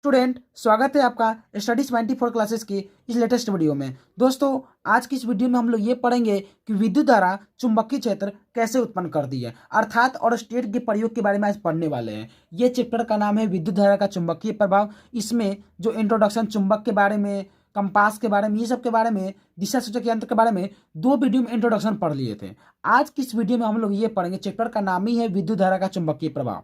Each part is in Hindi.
स्टूडेंट, स्वागत है आपका स्टडीज 24 क्लासेस की इस लेटेस्ट वीडियो में। दोस्तों, आज की इस वीडियो में हम लोग ये पढ़ेंगे कि विद्युत धारा चुंबकीय क्षेत्र कैसे उत्पन्न करती है, अर्थात और स्टेट के प्रयोग के बारे में आज पढ़ने वाले हैं। ये चैप्टर का नाम है विद्युत धारा का चुंबकीय प्रभाव। इसमें जो इंट्रोडक्शन, चुंबक के बारे में, कंपास के बारे में, ये सब के बारे में, दिशा सूचक यंत्र के बारे में दो वीडियो में इंट्रोडक्शन पढ़ लिए थे। आज की इस वीडियो में हम लोग ये पढ़ेंगे, चैप्टर का नाम ही है विद्युत धारा का चुंबकीय प्रभाव,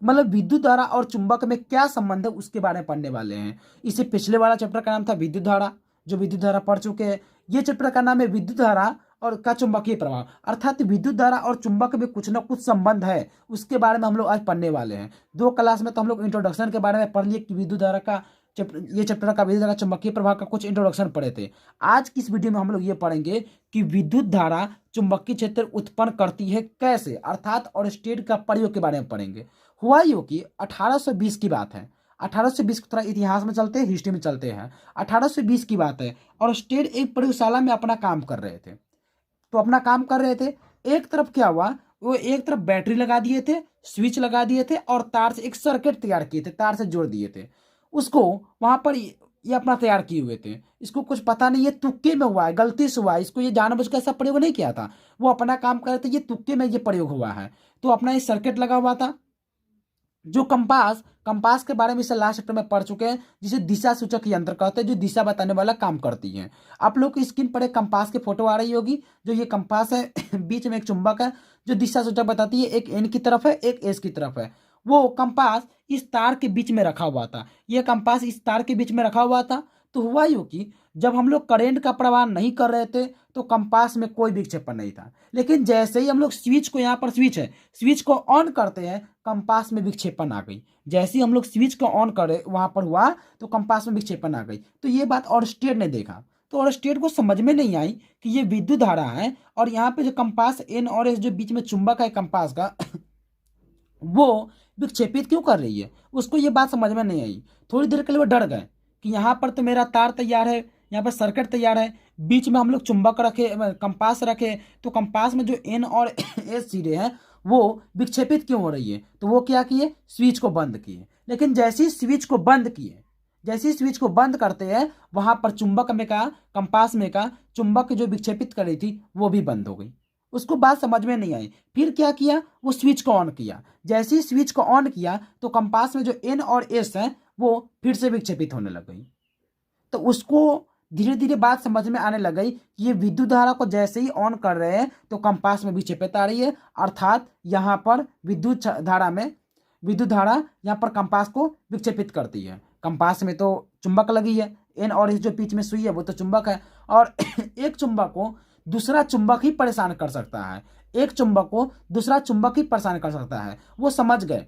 मतलब विद्युत धारा और चुंबक में क्या संबंध है उसके बारे में पढ़ने वाले हैं। इसे पिछले वाला चैप्टर का नाम था विद्युत धारा, जो विद्युत धारा पढ़ चुके हैं। ये चैप्टर का नाम है विद्युत धारा और का चुंबकीय प्रभाव, अर्थात विद्युत धारा और चुंबक में कुछ ना कुछ संबंध है, उसके बारे में हम लोग आज पढ़ने वाले हैं। दो क्लास में तो हम लोग इंट्रोडक्शन के बारे में पढ़ लिए कि विद्युत धारा का ये चैप्टर का विद्युत धारा चुंबकीय प्रभाव का कुछ इंट्रोडक्शन पढ़े थे। आज की इस वीडियो में हम लोग ये पढ़ेंगे कि विद्युत धारा चुंबकीय क्षेत्र उत्पन्न करती है कैसे, अर्थात और स्टेट का प्रयोग के बारे में पढ़ेंगे। हुआ यूं कि 1820 की बात है। 1820 थोड़ा इतिहास में चलते हैं, हिस्ट्री में चलते हैं। 1820 की बात है और स्टेट एक प्रयोगशाला में अपना काम कर रहे थे। तो अपना काम कर रहे थे, एक तरफ क्या हुआ, वो एक तरफ बैटरी लगा दिए थे, स्विच लगा दिए थे और तार से एक सर्किट तैयार किए थे, तार से जोड़ दिए थे। उसको वहां पर ये अपना तैयार किए हुए थे। इसको कुछ पता नहीं, ये तुक्के में हुआ है, गलती से हुआ है, इसको ये जानबूझकर ऐसा प्रयोग नहीं किया था। वो अपना काम कर रहे थे, ये तुक्के में ये प्रयोग हुआ है। तो अपना ये सर्किट लगा हुआ था। जो कंपास कंपास के बारे में इसे लास्ट चैप्टर में पढ़ चुके हैं, जिसे दिशा सूचक यंत्र कहते हैं, जो दिशा बताने वाला काम करती है। आप लोग की स्क्रीन पर एक कंपास की फोटो आ रही होगी। जो ये कंपास है बीच में एक चुंबक है जो दिशा सूचक बताती है, एक एन की तरफ है, एक एस की तरफ है। वो कंपास इस तार के बीच में रखा हुआ था, ये कंपास इस तार के बीच में रखा हुआ था। तो हुआ यूं कि जब हम लोग करंट का प्रवाह नहीं कर रहे थे तो कंपास में कोई विक्षेपण नहीं था, लेकिन जैसे ही हम लोग स्विच को, यहाँ पर स्विच है, स्विच को ऑन करते हैं, कंपास में विक्षेपण आ गई। जैसे ही हम लोग स्विच को ऑन करे, वहां पर हुआ तो कंपास में विक्षेपण आ गई। तो ये बात ऑरस्टेड ने देखा। तो ऑरस्टेड को समझ में नहीं आई कि ये विद्युत धारा है और यहाँ पे जो कंपास एन और एस, जो बीच में चुंबक है कंपास का वो विक्षेपित क्यों कर रही है। उसको ये बात समझ में नहीं आई। थोड़ी देर के लिए वो डर गए कि यहाँ पर तो मेरा तार तैयार है, यहाँ पर सर्किट तैयार है, बीच में हम लोग चुंबक रखे, कंपास रखे, तो कंपास में जो एन और एस सिरे हैं वो विक्षेपित क्यों हो रही है। तो वो क्या किए, स्विच को बंद किए। लेकिन जैसे ही स्विच को बंद किए, जैसे ही स्विच को बंद करते हैं, वहां पर चुंबक में का, कंपास में का चुंबक जो विक्षेपित कर रही थी वो भी बंद हो गई। उसको बात समझ में नहीं आई। फिर क्या किया, वो स्विच को ऑन किया। जैसे ही स्विच को ऑन किया तो कंपास में जो एन और एस है वो फिर से विक्षेपित होने लग गई। तो उसको धीरे धीरे बात समझ में आने लग गई कि ये विद्युत धारा को जैसे ही ऑन कर रहे हैं तो कंपास में विक्षेपित आ रही है, अर्थात यहाँ पर विद्युत धारा यहाँ पर कंपास को विक्षेपित करती है। कंपास में तो चुंबक लगी है, एन और एस जो बीच में सुई है वो तो चुंबक है, और एक चुंबक को दूसरा चुंबक ही परेशान कर सकता है, एक चुंबक को दूसरा चुंबक ही परेशान कर सकता है। वो समझ गए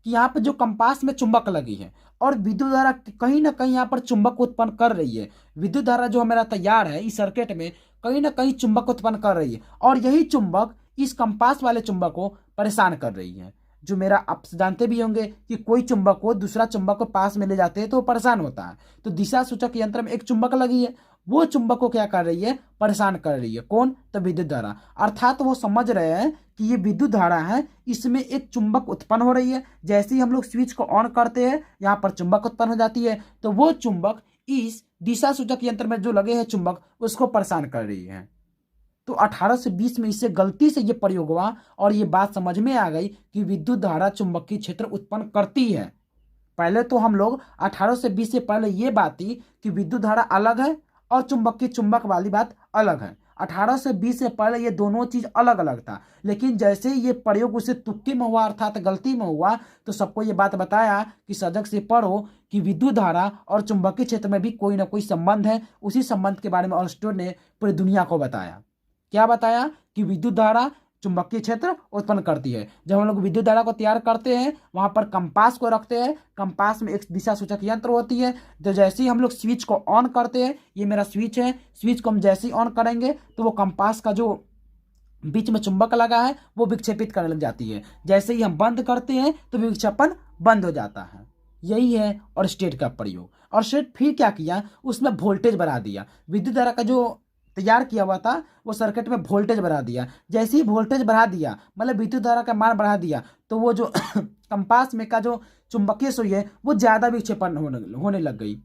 कि यहाँ पे जो कंपास में चुंबक लगी है और विद्युत धारा कहीं ना कहीं यहाँ पर चुंबक उत्पन्न कर रही है। विद्युत धारा जो हमारा तैयार है इस सर्किट में कहीं ना कहीं चुंबक उत्पन्न कर रही है, और यही चुंबक इस कंपास वाले चुंबक को परेशान कर रही है। जो मेरा, आप जानते भी होंगे कि कोई चुंबक को दूसरा चुंबक को पास में ले जाते हैं तो वो परेशान होता है। तो दिशा सूचक यंत्र में एक चुंबक लगी है, वो चुंबक को क्या कर रही है, परेशान कर रही है। कौन, तो विद्युत धारा। अर्थात वो समझ रहे हैं कि ये विद्युत धारा है, इसमें एक चुंबक उत्पन्न हो रही है। जैसे ही हम लोग स्विच को ऑन करते हैं, यहाँ पर चुंबक उत्पन्न हो जाती है, तो वो चुंबक इस दिशा सूचक यंत्र में जो लगे हैं चुंबक, उसको परेशान कर रही है। तो 1820 में इससे गलती से ये प्रयोग हुआ और ये बात समझ में आ गई कि विद्युत धारा चुंबकीय क्षेत्र उत्पन्न करती है। पहले तो हम लोग 1820 से पहले ये बात थी कि विद्युत धारा अलग है और चुंबक वाली बात अलग है। 1820 से पहले ये दोनों चीज अलग अलग था, लेकिन जैसे ही ये प्रयोग उसे तुक्के में हुआ, अर्थात गलती में हुआ, तो सबको ये बात बताया कि सजग से पढ़ो कि विद्युत धारा और चुंबकीय क्षेत्र में भी कोई ना कोई संबंध है। उसी संबंध के बारे में ऑरस्टेड ने पूरी दुनिया को बताया। क्या बताया, कि विद्युत धारा चुंबकीय क्षेत्र उत्पन्न करती है। जब हम लोग विद्युत धारा को तैयार करते हैं, वहां पर कंपास को रखते हैं, कंपास में एक दिशा सूचक यंत्र होती है। तो जैसे ही हम लोग स्विच को ऑन करते हैं, ये मेरा स्विच है, स्विच को हम जैसे ही ऑन करेंगे तो वो कंपास का जो बीच में चुंबक लगा है वो विक्षेपित करने लग जाती है। जैसे ही हम बंद करते हैं तो विक्षेपण बंद हो जाता है। यही है ऑरस्टेड का प्रयोग। और स्टेट फिर क्या किया, उसमें वोल्टेज बढ़ा दिया। विद्युत धारा का जो तैयार किया हुआ था वो सर्किट में वोल्टेज बढ़ा दिया। जैसे ही वोल्टेज बढ़ा दिया मतलब विद्युत धारा का मान बढ़ा दिया तो वो जो कंपास में का जो चुंबकीय सुई है वो ज़्यादा विक्षेपण होने लग गई।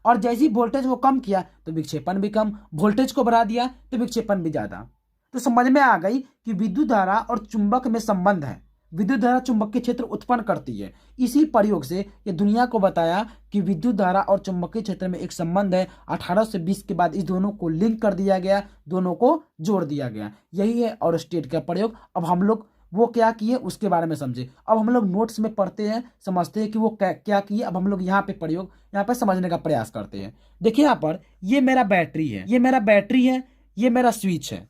और जैसे ही वोल्टेज वो कम किया तो विक्षेपण भी कम, वोल्टेज को बढ़ा दिया तो विक्षेपण भी ज़्यादा। तो समझ में आ गई कि विद्युत धारा और चुंबक में संबंध है। विद्युत धारा चुंबकीय क्षेत्र उत्पन्न करती है। इसी प्रयोग से ये दुनिया को बताया कि विद्युत धारा और चुंबकीय क्षेत्र में एक संबंध है। 1820 के बाद इस दोनों को लिंक कर दिया गया, दोनों को जोड़ दिया गया। यही है और स्टेट का प्रयोग। अब हम लोग वो क्या किए उसके बारे में समझे। अब हम लोग नोट्स में पढ़ते हैं, समझते हैं कि वो क्या किए। अब हम लोग यहाँ पे प्रयोग यहाँ पे समझने का प्रयास करते हैं। देखिए यहाँ पर ये मेरा बैटरी है, ये मेरा बैटरी है, ये मेरा स्विच है।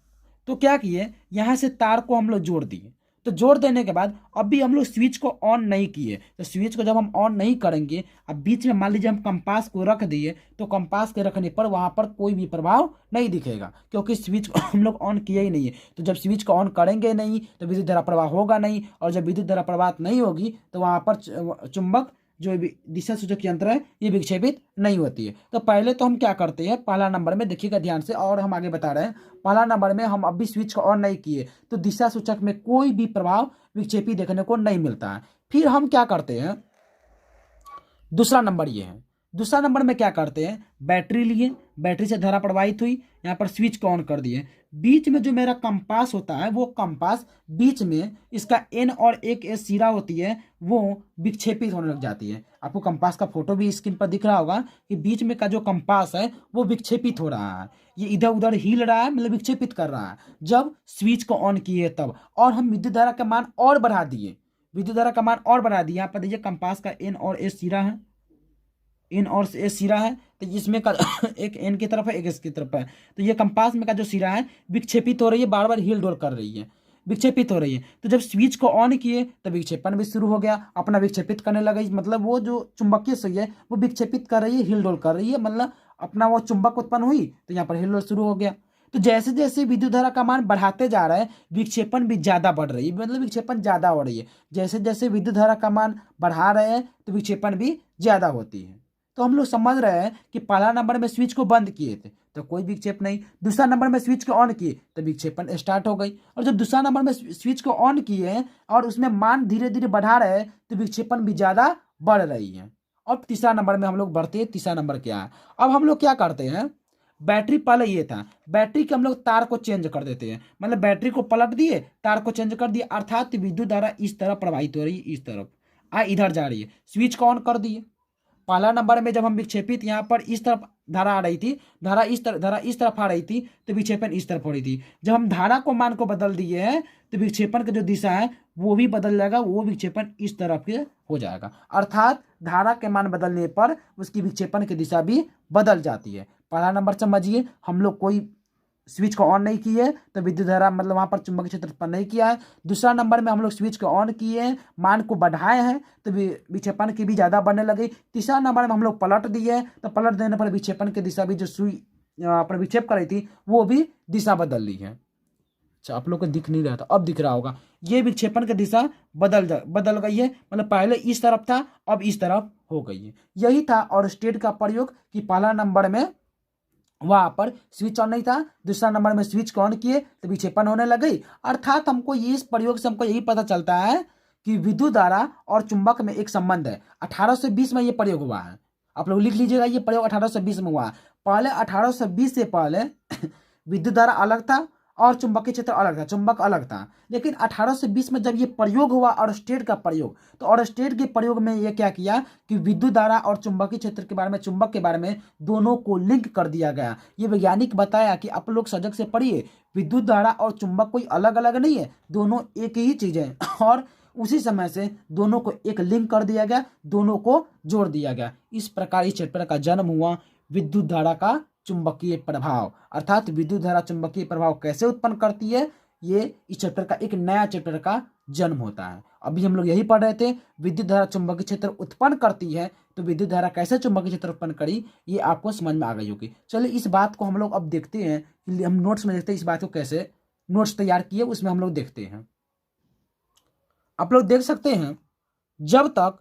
तो क्या किए, यहाँ से तार को हम लोग जोड़ दिए। तो जोड़ देने के बाद अब भी हम लोग स्विच को ऑन नहीं किए। तो स्विच को जब हम ऑन नहीं करेंगे, अब बीच में मान लीजिए हम कंपास को रख दिए, तो कंपास के रखने पर वहाँ पर कोई भी प्रभाव नहीं दिखेगा, क्योंकि स्विच को हम लोग ऑन किए ही नहीं है। तो जब स्विच को ऑन करेंगे नहीं तो विद्युत धारा प्रवाह होगा नहीं, और जब विद्युत धारा प्रवाह नहीं होगी तो वहाँ पर चुंबक जो दिशा सूचक यंत्र है ये विक्षेपित नहीं होती है। तो पहले तो हम क्या करते हैं, पहला नंबर में देखिएगा ध्यान से, और हम आगे बता रहे हैं। पहला नंबर में हम अभी स्विच को ऑन नहीं किए तो दिशा सूचक में कोई भी प्रभाव विक्षेपी देखने को नहीं मिलता है। फिर हम क्या करते हैं, दूसरा नंबर ये है। दूसरा नंबर में क्या करते हैं, बैटरी लिए, बैटरी से धारा प्रवाहित हुई, यहाँ पर स्विच को ऑन कर दिए। बीच में जो मेरा कंपास होता है वो कंपास बीच में इसका एन और एक एस सिरा होती है वो विक्षेपित होने लग जाती है। आपको कंपास का फोटो भी स्क्रीन पर दिख रहा होगा कि बीच में का जो कंपास है वो विक्षेपित हो रहा है, ये इधर उधर हिल रहा है, मतलब विक्षेपित कर रहा है जब स्विच को ऑन किए तब। और हम विद्युत धारा का मान और बढ़ा दिए, विद्युत धारा का मान और बढ़ा दिए। यहाँ पर देखिए कंपास का एन और एस सिरा है, एन और एस सिरा है, तो इसमें का एक एन की तरफ है एक एस की तरफ है। तो ये कंपास में का जो सिरा है विक्षेपित हो रही है, बार बार हिल डोल कर रही है, विक्षेपित हो रही है। तो जब स्विच को ऑन किए तो विक्षेपण भी शुरू हो गया, अपना विक्षेपित करने लगा। मतलब वो जो चुंबकीय सुई है वो विक्षेपित कर रही है, हिल डोल कर रही है, मतलब अपना वो चुंबक उत्पन्न हुई तो यहाँ पर हिल डोल शुरू हो गया। तो जैसे जैसे विद्युत धारा का मान बढ़ाते जा रहा है विक्षेपण भी ज़्यादा बढ़ रही है, मतलब विक्षेपण ज़्यादा हो रही है। जैसे जैसे विद्युत धारा का मान बढ़ा रहे हैं तो विक्षेपण भी ज़्यादा होती है। तो हम लोग समझ रहे हैं कि पहला नंबर में स्विच को बंद किए थे तो कोई विक्षेप नहीं, दूसरा नंबर में स्विच को ऑन किए तो विक्षेपण स्टार्ट हो गई, और जब दूसरा नंबर में स्विच को ऑन किए हैं और उसमें मान धीरे धीरे बढ़ा रहे हैं तो विक्षेपण भी ज़्यादा बढ़ रही है। और तीसरा नंबर में हम लोग बढ़ते हैं। तीसरा नंबर क्या है, अब हम लोग क्या करते हैं, बैटरी पहले ये था, बैटरी के हम लोग तार को चेंज कर देते हैं, मतलब बैटरी को पलट दिए, तार को चेंज कर दिए, अर्थात विद्युत धारा इस तरफ प्रवाहित हो रही है, इस तरफ इधर जा रही है। स्विच को ऑन कर दिए। पहला नंबर में जब हम विक्षेपित यहाँ पर इस तरफ धारा आ रही थी, धारा इस तरफ आ रही थी तो विक्षेपण इस तरफ हो रही थी। जब हम धारा को मान को बदल दिए हैं तो विक्षेपण की जो दिशा है वो भी बदल जाएगा, वो विक्षेपण इस तरफ के हो जाएगा। अर्थात धारा के मान बदलने पर उसकी विक्षेपण की दिशा भी बदल जाती है। पहला नंबर समझिए, हम लोग कोई स्विच को ऑन नहीं किए तो विद्युत धारा मतलब वहाँ पर चुंबकीय क्षेत्र उत्पन्न नहीं किया है। दूसरा नंबर में हम लोग स्विच को ऑन किए हैं, मान को बढ़ाए हैं तो विक्षेपण की भी ज़्यादा बढ़ने लगी। तीसरा नंबर में हम लोग पलट दिए तो पलट देने पर विक्षेपण की दिशा भी जो सुई पर विक्षेप कर रही थी वो भी दिशा बदल ली है। अच्छा, आप लोग को दिख नहीं रहा था, अब दिख रहा होगा। ये विक्षेपण की दिशा बदल गई है, मतलब पहले इस तरफ था अब इस तरफ हो गई है। यही था और स्टेट का प्रयोग कि पहला नंबर में वहां पर स्विच ऑन नहीं था, दूसरा नंबर में स्विच को ऑन किए तो विक्षेपण होने लग गई। अर्थात हमको ये इस प्रयोग से हमको यही पता चलता है कि विद्युत धारा और चुंबक में एक संबंध है। 1820 में ये प्रयोग हुआ है, आप लोग लिख लीजिएगा, ये प्रयोग 1820 में हुआ है। पहले 1820 से पहले विद्युत धारा अलग था और चुंबकीय क्षेत्र अलग था, चुंबक अलग था। लेकिन 1820 में जब ये प्रयोग हुआ और स्टेट का प्रयोग, तो और स्टेट के प्रयोग में ये क्या किया कि विद्युत धारा और चुंबकीय क्षेत्र के बारे में, चुंबक के बारे में दोनों को लिंक कर दिया गया। ये वैज्ञानिक बताया कि आप लोग सजग से पढ़िए, विद्युत धारा और चुंबक कोई अलग अलग नहीं है, दोनों एक ही चीज़ है। और उसी समय से दोनों को एक लिंक कर दिया गया, दोनों को जोड़ दिया गया। इस प्रकार इस चैप्टर का जन्म हुआ, विद्युत धारा का चुंबकीय प्रभाव, अर्थात विद्युत धारा चुंबकीय प्रभाव कैसे उत्पन्न करती है। ये इस चैप्टर का एक नया चैप्टर का जन्म होता है। अभी हम लोग यही पढ़ रहे थे, विद्युत धारा चुंबकीय क्षेत्र उत्पन्न करती है, तो विद्युत धारा कैसे चुंबकीय क्षेत्र उत्पन्न करी ये आपको समझ में आ गई होगी। चलिए इस बात को हम लोग अब देखते हैं कि हम नोट्स में देखते हैं इस बात को कैसे नोट्स तैयार किए, उसमें हम लोग देखते हैं। आप लोग देख सकते हैं, जब तक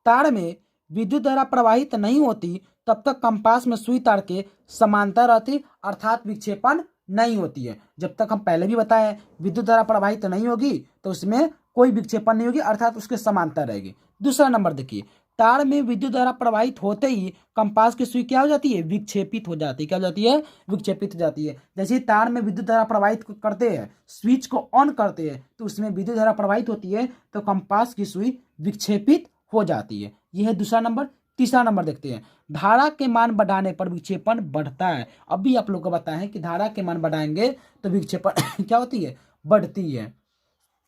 तार में विद्युत धारा प्रवाहित नहीं होती तब तक कंपास में सुई तार के समांतर रहती, अर्थात विक्षेपण नहीं होती है। जब तक हम पहले भी बताए विद्युत धारा प्रवाहित नहीं होगी तो उसमें कोई विक्षेपण नहीं होगी, अर्थात उसके समांतर रहेगी। दूसरा नंबर देखिए, तार में विद्युत धारा प्रवाहित होते ही कंपास की सुई क्या हो जाती है, विक्षेपित हो जाती है। क्या हो जाती है, विक्षेपित हो जाती है। जैसे ही तार में विद्युत धारा प्रवाहित करते हैं, स्विच को ऑन करते हैं तो उसमें विद्युत धारा प्रवाहित होती है तो कंपास की सुई विक्षेपित हो जाती है। यह है दूसरा नंबर। तीसरा नंबर देखते हैं, धारा के मान बढ़ाने पर विक्षेपण बढ़ता है। अभी आप लोग को बताएं कि धारा के मान बढ़ाएंगे तो विक्षेपण क्या होती है, बढ़ती है।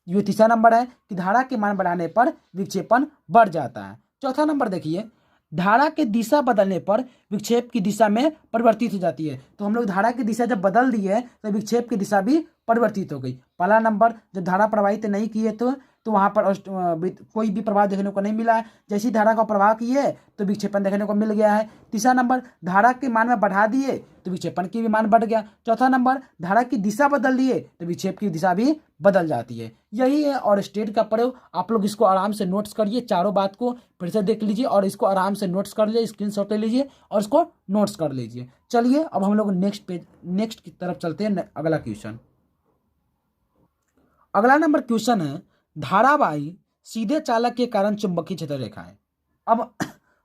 ये तीसरा नंबर है कि धारा के मान बढ़ाने पर विक्षेपण बढ़ जाता है। चौथा नंबर देखिए, धारा की दिशा बदलने पर विक्षेप की दिशा में परिवर्तित हो जाती है। तो हम लोग धारा की दिशा जब बदल दी है तो विक्षेप की दिशा भी परिवर्तित हो गई। पहला नंबर, जब धारा प्रवाहित नहीं की है तो वहाँ पर कोई भी प्रभाव देखने को नहीं मिला है। जैसी धारा का प्रवाह की है तो विक्षेपण देखने को मिल गया है। तीसरा नंबर, धारा के मान में बढ़ा दिए तो विक्षेपण की भी मान बढ़ गया। चौथा नंबर, धारा की दिशा बदल दिए तो विक्षेप की दिशा भी बदल जाती है। यही है और स्टेट का प्रयोग। आप लोग इसको आराम से नोट्स करिए, चारों बात को फिर से देख लीजिए और इसको आराम से नोट्स कर लीजिए, स्क्रीनशॉट ले लीजिए और इसको नोट्स कर लीजिए। चलिए अब हम लोग नेक्स्ट की तरफ चलते हैं। अगला क्वेश्चन, अगला नंबर क्वेश्चन है, धारावाही सीधे चालक के कारण चुंबकीय क्षेत्र रेखाएं। अब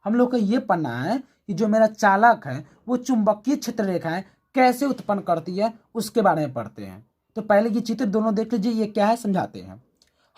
हम लोग को ये पढ़ना है कि जो मेरा चालक है वो चुंबकीय क्षेत्र रेखाएं कैसे उत्पन्न करती है, उसके बारे में पढ़ते हैं। तो पहले ये चित्र दोनों देख लीजिए, ये क्या है समझाते हैं।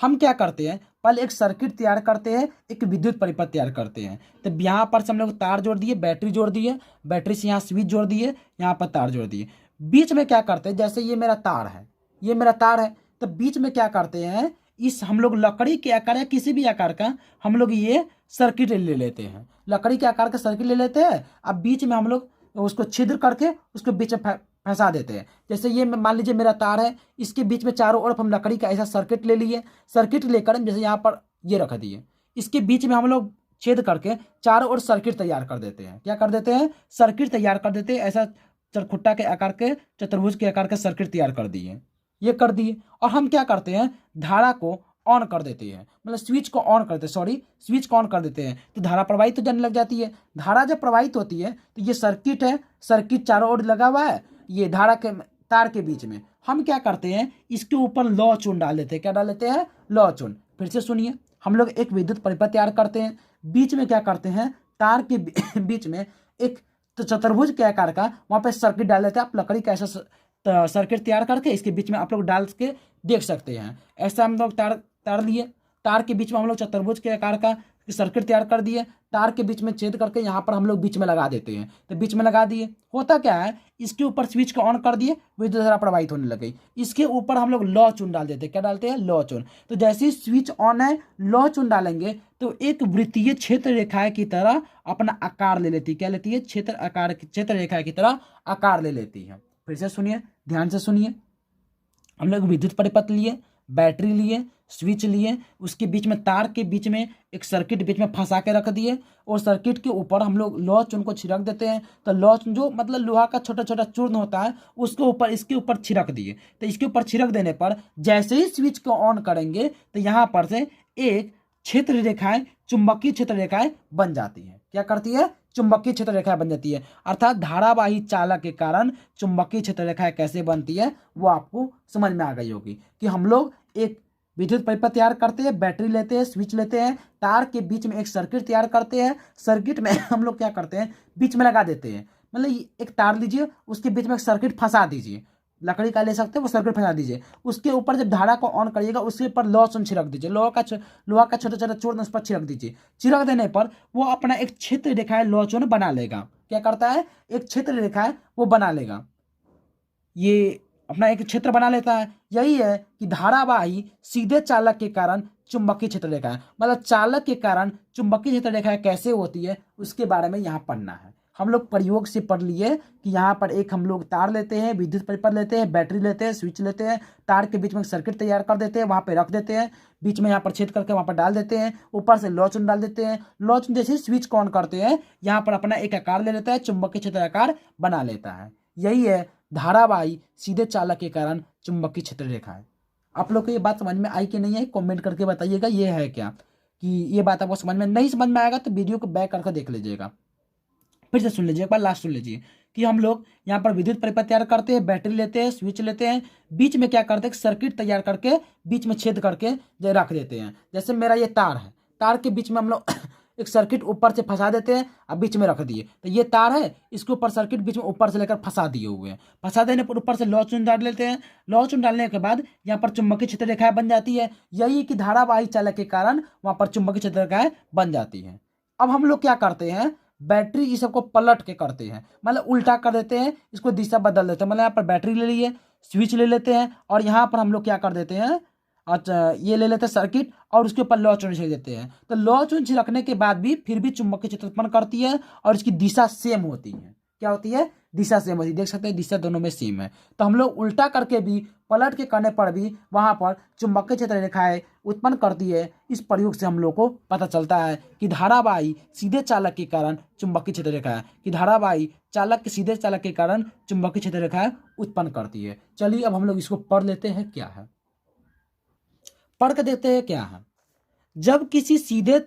हम क्या करते हैं, पहले एक सर्किट तैयार करते हैं, एक विद्युत परिपथ तैयार करते हैं। तो यहाँ पर से हम लोग तार जोड़ दिए, बैटरी जोड़ दिए, बैटरी से यहाँ स्विच जोड़ दिए, यहाँ पर तार जोड़ दिए। बीच में क्या करते हैं, जैसे ये मेरा तार है, ये मेरा तार है, तो बीच में क्या करते हैं, इस हम लोग लकड़ी के आकार या किसी भी आकार का हम लोग ये सर्किट ले लेते हैं। लकड़ी के आकार का सर्किट ले लेते हैं। अब बीच में हम लोग उसको छिद्र करके उसको बीच में फंसा देते हैं। जैसे ये मान लीजिए मेरा तार है, इसके बीच में चारों ओर हम लकड़ी का ऐसा सर्किट ले लिए। सर्किट लेकर जैसे यहाँ पर ये रख दिए, इसके बीच में हम लोग छेद करके चारों ओर सर्किट तैयार कर देते हैं। क्या कर देते हैं, सर्किट तैयार कर देते हैं। ऐसा चरखुट्टा के आकार के, चतुर्भुज के आकार का सर्किट तैयार कर दिए, ये कर दिए। और हम क्या करते हैं, धारा को ऑन कर देते हैं, मतलब स्विच को ऑन करते हैं, स्विच को ऑन कर देते हैं तो धारा प्रवाहित तो जाने लग जाती है। धारा जब प्रवाहित होती है तो ये सर्किट है, सर्किट चारों ओर लगा हुआ है, ये धारा के तार के बीच में हम क्या करते हैं, इसके ऊपर लौह चून डाल देते हैं। क्या डाल देते हैं, लौह चून। फिर से सुनिए, हम लोग एक विद्युत परिपथ तैयार करते हैं, बीच में क्या करते हैं, तार के बीच में एक चतुर्भुज के आकार का वहाँ पे सर्किट डाल देते हैं। आप लकड़ी का ऐसा सर्किट तैयार करके इसके बीच में आप लोग डाल के देख सकते हैं। ऐसा हम लोग तार लिए, तार के बीच में हम लोग चतुर्भुज के आकार का सर्किट तैयार कर दिए, तार के बीच में छेद करके यहाँ पर हम लोग बीच में लगा देते हैं। तो बीच में लगा दिए, होता क्या है, इसके ऊपर स्विच को ऑन कर दिए, विद्युत धारा प्रवाहित होने लग गई। इसके ऊपर हम लोग लौह चून डाल देते हैं। क्या डालते हैं, लौह चून। तो जैसे ही स्विच ऑन है, लौह चून डालेंगे तो एक वृत्तीय क्षेत्र रेखा की तरह अपना आकार ले लेती है। क्या लेती है, क्षेत्र रेखा की तरह आकार ले लेती है। फिर से सुनिए, ध्यान से सुनिए। हम लोग विद्युत परिपथ लिए, बैटरी लिए, स्विच लिए, उसके बीच में तार के बीच में एक सर्किट बीच में फंसा के रख दिए और सर्किट के ऊपर हम लोग लौह चून को छिड़क देते हैं। तो लौह चून जो मतलब लोहा का छोटा छोटा चूर्ण होता है उसके ऊपर इसके ऊपर छिड़क दिए। तो इसके ऊपर छिड़क देने पर जैसे ही स्विच को ऑन करेंगे तो यहाँ पर से एक क्षेत्र रेखाएं, चुंबकीय क्षेत्र रेखाएं बन जाती है। क्या करती है, चुंबकीय क्षेत्र रेखाएं बन जाती है। अर्थात धारावाही चालक के कारण चुंबकीय क्षेत्र रेखाएं कैसे बनती है वो आपको समझ में आ गई होगी कि हम लोग एक विद्युत परिपथ तैयार करते हैं, बैटरी लेते हैं, स्विच लेते हैं, तार के बीच में एक सर्किट तैयार करते हैं। सर्किट में हम लोग क्या करते हैं, बीच में लगा देते हैं। मतलब एक तार लीजिए, उसके बीच में एक सर्किट फंसा दीजिए, लकड़ी का ले सकते हैं, वो सर्किट फंसा दीजिए। उसके ऊपर जब धारा को ऑन करिएगा उसके ऊपर लौह चून छिड़क दीजिए, लोहा का छोटा छोटा चूर्ण उस पर छिड़क दीजिए। छिड़क देने पर वो अपना एक क्षेत्र रेखा है लौह चून बना लेगा। क्या करता है, एक क्षेत्र रेखा है वो बना लेगा, ये अपना एक क्षेत्र बना लेता है। यही है कि धारावाही सीधे चालक के कारण चुंबकीय क्षेत्र रेखा है, मतलब चालक के कारण चुंबकीय क्षेत्र रेखा कैसे होती है उसके बारे में यहाँ पढ़ना है। हम लोग प्रयोग से पढ़ लिए कि यहाँ पर एक हम लोग तार लेते हैं, विद्युत परिपथ लेते हैं, बैटरी लेते हैं, स्विच लेते हैं, तार के बीच में सर्किट तैयार कर देते हैं, वहाँ पे रख देते हैं, बीच में यहाँ पर छेद करके वहाँ पर डाल देते हैं, ऊपर से लौह चून डाल देते हैं। लौह चून जैसे स्विच को ऑन करते हैं यहाँ पर अपना एक आकार ले लेता है, चुंबकीय क्षेत्र आकार बना लेता है। यही है धारावाही सीधे चालक के कारण चुंबकीय क्षेत्र रेखा है। आप लोग को ये बात समझ में आई कि नहीं आई, कमेंट करके बताइएगा ये है क्या। कि ये बात आपको समझ में नहीं समझ में आएगा तो वीडियो को बैक करके देख लीजिएगा, फिर से सुन लीजिए, एक बार लास्ट सुन लीजिए कि हम लोग यहाँ पर विद्युत परिपथ तैयार करते हैं, बैटरी लेते हैं, स्विच लेते हैं, बीच में क्या करते हैं, सर्किट तैयार करके बीच में छेद करके रख देते हैं। जैसे मेरा ये तार है, तार के बीच में हम लोग एक सर्किट ऊपर से फंसा देते हैं और बीच में रख दिए, तो ये तार है, इसके ऊपर सर्किट बीच में ऊपर से लेकर फंसा दिए हुए हैं। फंसा देने पर ऊपर से लौ चुन डाल लेते हैं। लौ चुन डालने के बाद यहाँ पर चुंबकीय क्षेत्र रेखाएं बन जाती है। यही कि धारावाही चालक के कारण वहाँ पर चुंबकीय क्षेत्र रेखाएं बन जाती हैं। अब हम लोग क्या करते हैं, बैटरी इस सबको पलट के करते हैं, मतलब उल्टा कर देते हैं, इसको दिशा बदल देते हैं। मतलब यहाँ पर बैटरी ले लिए, स्विच ले लेते हैं और यहाँ पर हम लोग क्या कर देते हैं, अच्छा ये ले लेते हैं सर्किट और उसके ऊपर लौ चुन छिड़क देते हैं। तो लौ चुन छिड़कने के बाद भी फिर भी चुंबकीय क्षेत्र उत्पन्न करती है और इसकी दिशा सेम होती है। क्या होती है, दिशा सेम होती है। देख सकते हैं दिशा दोनों में सेम है। तो हम लोग उल्टा करके भी, पलट के करने पर भी वहां पर चुंबकीय क्षेत्र रेखाएं उत्पन्न करती है। इस प्रयोग से हम लोग को पता चलता है कि धारावाही सीधे चालक के कारण चुंबकीय क्षेत्र रेखाएं, कि धारावाही चालक के सीधे चालक के कारण चुंबकीय क्षेत्र रेखाएं उत्पन्न करती है। चलिए अब हम लोग इसको पढ़ लेते हैं क्या है, पढ़ के देखते हैं क्या है। जब किसी सीधे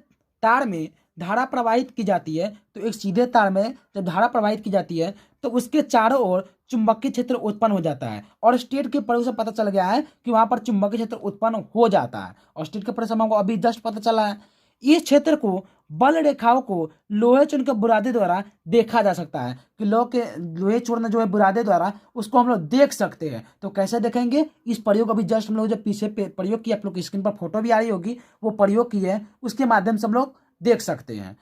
तार में धारा प्रवाहित की जाती है, तो एक सीधे तार में जब धारा प्रवाहित की जाती है तो उसके चारों ओर चुंबकीय क्षेत्र उत्पन्न हो जाता है। और स्टेट के प्रयोग से पता चल गया है कि वहां पर चुंबकीय क्षेत्र उत्पन्न हो जाता है। और स्टेट के प्रयोग से हमको अभी जस्ट पता चला है। इस क्षेत्र को बल रेखाओं को लोहे चुन के बुरादे द्वारा देखा जा सकता है, कि लोहे चूर्ण जो है बुरादे द्वारा उसको हम लोग देख सकते हैं। तो कैसे देखेंगे, इस प्रयोग अभी जस्ट हम लोग जो पीछे प्रयोग किया, आप लोग की स्क्रीन पर फोटो भी आ रही होगी, वो प्रयोग की है, उसके माध्यम से हम लोग देख सकते हैं।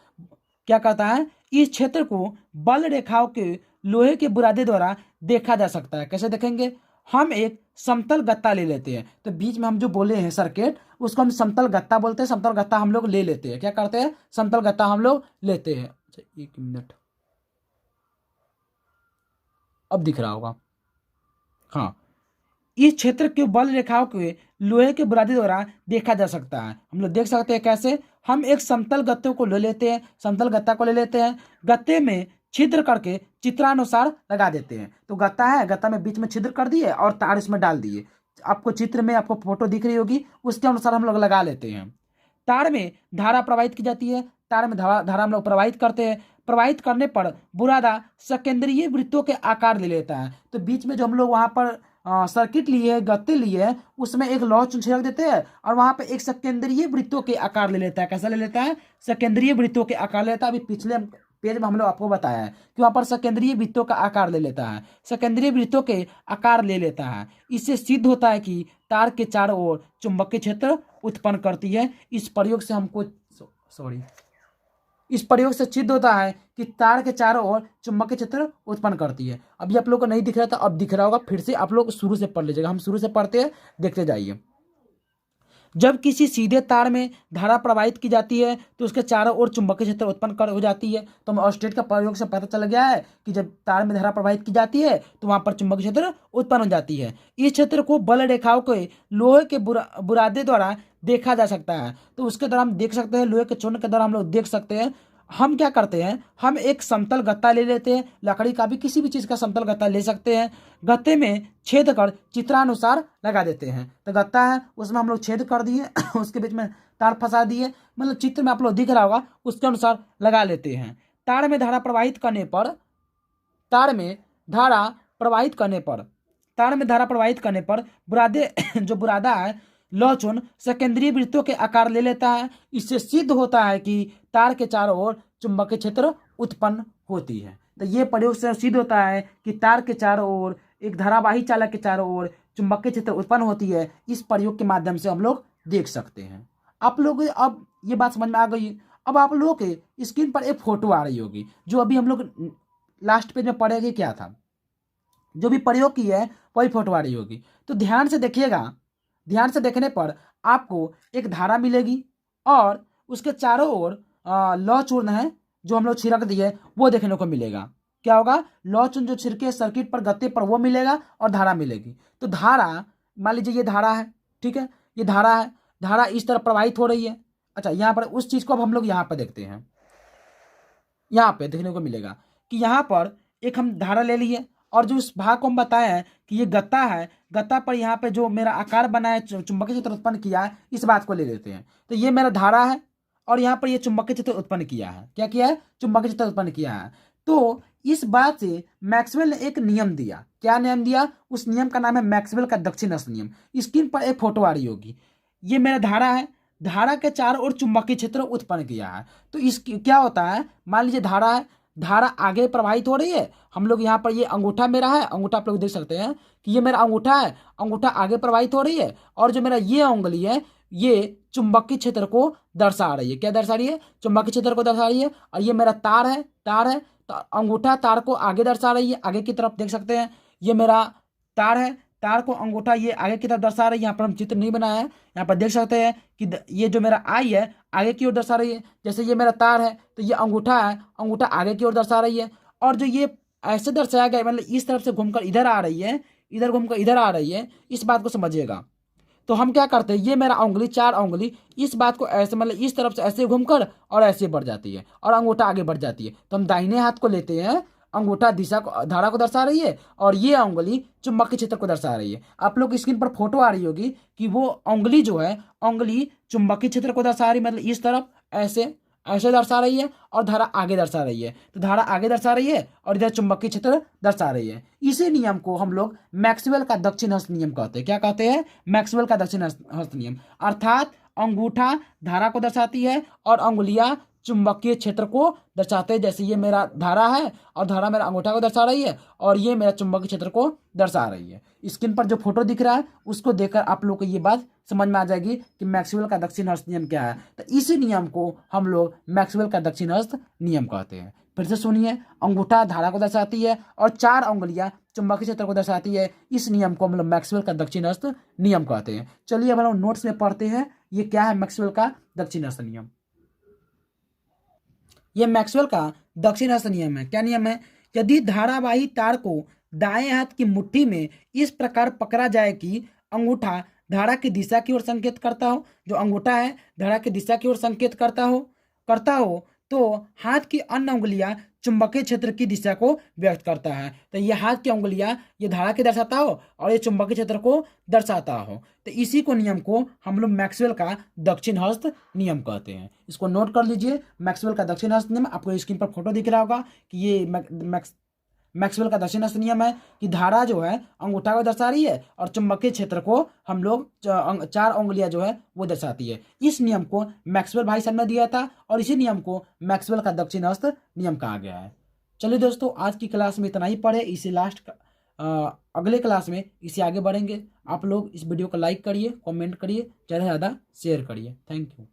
क्या कहता है, इस क्षेत्र को बल रेखाओं के लोहे के बुरादे द्वारा देखा जा सकता है। कैसे देखेंगे, हम एक समतल गत्ता ले लेते हैं। तो बीच में हम जो बोले हैं सर्किट, उसको हम समतल गत्ता बोलते हैं। समतल गत्ता हम लोग ले लेते हैं। क्या करते हैं, समतल गत्ता हम लोग लेते हैं। अच्छा 1 मिनट, अब दिख रहा होगा, हाँ। इस क्षेत्र के बल रेखाओं के लोहे के बुरादे द्वारा देखा जा सकता है। हम लोग देख सकते हैं कैसे, हम एक समतल गत्ते को ले लेते हैं, समतल गत्ता को ले लेते हैं, गत्ते में छिद्र करके चित्रानुसार लगा देते हैं। तो गत्ता है, गत्ता में बीच में छिद्र कर दिए और तार इसमें डाल दिए। आपको चित्र में आपको फोटो दिख रही होगी, उसके अनुसार हम लोग लगा लेते हैं। तार में धारा प्रवाहित की जाती है, तार में धारा हम लोग प्रवाहित करते हैं। प्रवाहित करने पर बुरादा सकेंद्रीय वृत्तों के आकार ले लेता है। तो बीच में जो हम लोग वहां पर सर्किट लिए, गत्ते लिए, उसमें एक लौ चुन छिड़क देते हैं और वहां पे एक सकेंद्रीय वृत्तों के आकार ले लेता है। कैसा ले लेता है, सकेंद्रीय वृत्तों के आकार ले लेता है। अभी पिछले पेज में हम लोग आपको बताया है कि वहां पर सकेंद्रीय वृत्तों का आकार ले लेता है, सकेंद्रीय वृत्तों के आकार ले लेता है। इससे सिद्ध होता है कि तार के चारों ओर चुंबकीय क्षेत्र उत्पन्न करती है। इस प्रयोग से हमको इस प्रयोग से सिद्ध होता है कि तार के चारों ओर चुंबकीय क्षेत्र उत्पन्न करती है। अभी आप लोग को नहीं दिख रहा था, अब दिख रहा होगा। फिर से आप लोग शुरू से पढ़ लीजिएगा, हम शुरू से पढ़ते हैं, देखते जाइए। जब किसी सीधे तार में धारा प्रवाहित की जाती है तो उसके चारों ओर चुंबकीय क्षेत्र उत्पन्न हो जाती है। तो हमें ऑस्टेट का प्रयोग से पता चल गया है कि जब तार में धारा प्रवाहित की जाती है तो वहां पर चुंबकीय क्षेत्र उत्पन्न हो जाती है। इस क्षेत्र को बल रेखाओं के लोहे के बुरादे द्वारा देखा जा सकता है। तो उसके द्वारा हम देख सकते हैं, लोहे के चूर्ण के द्वारा हम लोग देख सकते हैं। हम क्या करते हैं, हम एक समतल गत्ता ले लेते हैं, लकड़ी का भी, किसी भी चीज़ का समतल गत्ता ले सकते हैं। गत्ते में छेद कर चित्रानुसार लगा देते हैं। तो गत्ता है, उसमें हम लोग छेद कर दिए उसके बीच में तार फंसा दिए, मतलब चित्र में आप लोग दिख रहा होगा, उसके अनुसार लगा लेते हैं। तार में धारा प्रवाहित करने पर तार में धारा प्रवाहित करने पर तार में धारा प्रवाहित करने पर बुरादे जो बुरादा है, लौ चुन सकेंद्रीय वृत्तों के आकार ले लेता है। इससे सिद्ध होता है कि तार के चारों ओर चुंबकीय क्षेत्र उत्पन्न होती है। तो ये प्रयोग से सिद्ध होता है कि तार के चारों ओर, एक धारावाही चालक के चारों ओर चुंबकीय क्षेत्र उत्पन्न होती है। इस प्रयोग के माध्यम से हम लोग देख सकते हैं। आप लोग अब ये बात समझ में आ गई। अब आप लोगों के स्क्रीन पर एक फोटो आ रही होगी, जो अभी हम लोग लास्ट पेज में पढ़ेंगे क्या था, जो भी प्रयोग की है वही फोटो आ रही होगी। तो ध्यान से देखिएगा, ध्यान से देखने पर आपको एक धारा मिलेगी और उसके चारों ओर लौ चूर्ण है जो हम लोग छिड़क दिए, वो देखने को मिलेगा। क्या होगा, लौ चूर्ण जो छिड़के सर्किट पर, गत्ते पर, वो मिलेगा और धारा मिलेगी। तो धारा, मान लीजिए ये धारा है, ठीक है, ये धारा है, धारा इस तरह प्रवाहित हो रही है। अच्छा, यहाँ पर उस चीज को अब हम लोग यहाँ पर देखते हैं। यहाँ पे देखने को मिलेगा कि यहाँ पर एक हम धारा ले लिए और जो उस भाग को हम बताए हैं कि ये गत्ता है, गत्ता पर यहाँ पे जो मेरा आकार बना है, चुंबकीय क्षेत्र उत्पन्न किया है, इस बात को ले लेते हैं। तो ये मेरा धारा है और यहाँ पर ये चुंबकीय क्षेत्र उत्पन्न किया है। क्या किया है? चुंबकीय क्षेत्र उत्पन्न किया है। तो इस बात से मैक्सवेल ने एक नियम दिया। क्या नियम दिया? उस नियम का नाम है मैक्सवेल का दक्षिण हस्त नियम। स्क्रीन पर एक फोटो आ रही होगी। ये मेरा धारा है, धारा के चारों ओर चुंबकीय क्षेत्र उत्पन्न किया है। तो इस क्या होता है, मान लीजिए धारा है, धारा आगे प्रवाहित हो रही है। हम लोग यहाँ पर ये अंगूठा मेरा है, अंगूठा आप लोग देख सकते हैं कि ये मेरा अंगूठा है, अंगूठा आगे प्रवाहित हो रही है। और जो मेरा ये उंगली है, ये चुंबकीय क्षेत्र को दर्शा रही है। क्या दर्शा रही है? चुंबकीय क्षेत्र को दर्शा रही है। और ये मेरा तार है, तार है, तो अंगूठा तार को आगे दर्शा रही है, आगे की तरफ देख सकते हैं। ये मेरा तार है, तार को अंगूठा ये आगे की तरफ दर्शा रही है। यहाँ पर हम चित्र नहीं बनाया है, यहाँ पर देख सकते हैं कि ये जो मेरा आई है आगे की ओर दर्शा रही है। जैसे ये मेरा तार है तो ये अंगूठा है, अंगूठा आगे की ओर दर्शा रही है। और जो ये ऐसे दर्शाया गया, मतलब इस तरफ से घूमकर इधर आ रही है, इधर घूमकर इधर आ रही है, इस बात को समझिएगा। तो हम क्या करते हैं, ये मेरा उंगली, चार उंगली इस बात को ऐसे, मतलब इस तरफ से ऐसे घूमकर और ऐसे बढ़ जाती है और अंगूठा आगे बढ़ जाती है। तो हम दाहिने हाथ को लेते हैं, अंगूठा दिशा को, धारा को दर्शा रही है, और ये उंगली चुंबकीय क्षेत्र को दर्शा रही है। आप लोग स्क्रीन पर फोटो आ रही होगी कि वो उंगली जो है, उंगली चुंबकीय क्षेत्र को दर्शा रही है, मतलब इस तरफ ऐसे ऐसे दर्शा रही है, और धारा आगे दर्शा रही है। तो धारा आगे दर्शा रही है और इधर चुंबकीय क्षेत्र दर्शा रही है। इसी नियम को हम लोग मैक्सवेल का दक्षिण हस्त नियम कहते हैं। क्या कहते हैं? मैक्सवेल का दक्षिण हस्त नियम। अर्थात अंगूठा धारा को दर्शाती है और अंगुलियां चुंबकीय क्षेत्र को दर्शाते हैं। जैसे ये मेरा धारा है और धारा मेरा अंगूठा को दर्शा रही है, और ये मेरा चुंबकीय क्षेत्र को दर्शा रही है। स्क्रीन पर जो फोटो दिख रहा है उसको देखकर आप लोग को ये बात समझ में आ जाएगी कि मैक्सवेल का दक्षिण हस्त नियम क्या है। तो इसी नियम को हम लोग मैक्सवेल का दक्षिण हस्त नियम कहते हैं। फिर से सुनिए, अंगूठा धारा को दर्शाती है और चार उंगलियां चुंबकीय क्षेत्र को दर्शाती है। इस नियम को हम लोग मैक्सवेल का दक्षिण हस्त नियम कहते हैं। चलिए अब हम लोग नोट्स में पढ़ते हैं ये क्या है मैक्सवेल का दक्षिण हस्त नियम। ये मैक्सवेल का दक्षिण हस्त नियम है। क्या नियम है? यदि धारावाही तार को दाएं हाथ की मुट्ठी में इस प्रकार पकड़ा जाए कि अंगूठा धारा की दिशा की ओर संकेत करता हो, जो अंगूठा है धारा की दिशा की ओर संकेत करता हो, तो हाथ की अन्य उंगलियां चुंबकीय क्षेत्र की दिशा को व्यक्त करता है। तो ये हाथ की उंगलियां ये धारा के दर्शाता हो और ये चुंबकीय क्षेत्र को दर्शाता हो। तो इसी को नियम को हम लोग मैक्सवेल का दक्षिण हस्त नियम कहते हैं। इसको नोट कर लीजिए, मैक्सवेल का दक्षिण हस्त नियम। आपको स्क्रीन पर फोटो दिख रहा होगा कि ये मैक्सवेल का दक्षिण हस्त नियम है कि धारा जो है अंगूठा को दर्शा रही है और चुंबकीय क्षेत्र को हम लोग चार उंगलियां जो है वो दर्शाती है। इस नियम को मैक्सवेल भाई साहब ने दिया था और इसी नियम को मैक्सवेल का दक्षिण हस्त नियम कहा गया है। चलिए दोस्तों, आज की क्लास में इतना ही पढ़े। इसे अगले क्लास में इसे आगे बढ़ेंगे। आप लोग इस वीडियो को लाइक करिए, कमेंट करिए, ज़्यादा से ज़्यादा शेयर करिए। Thank you.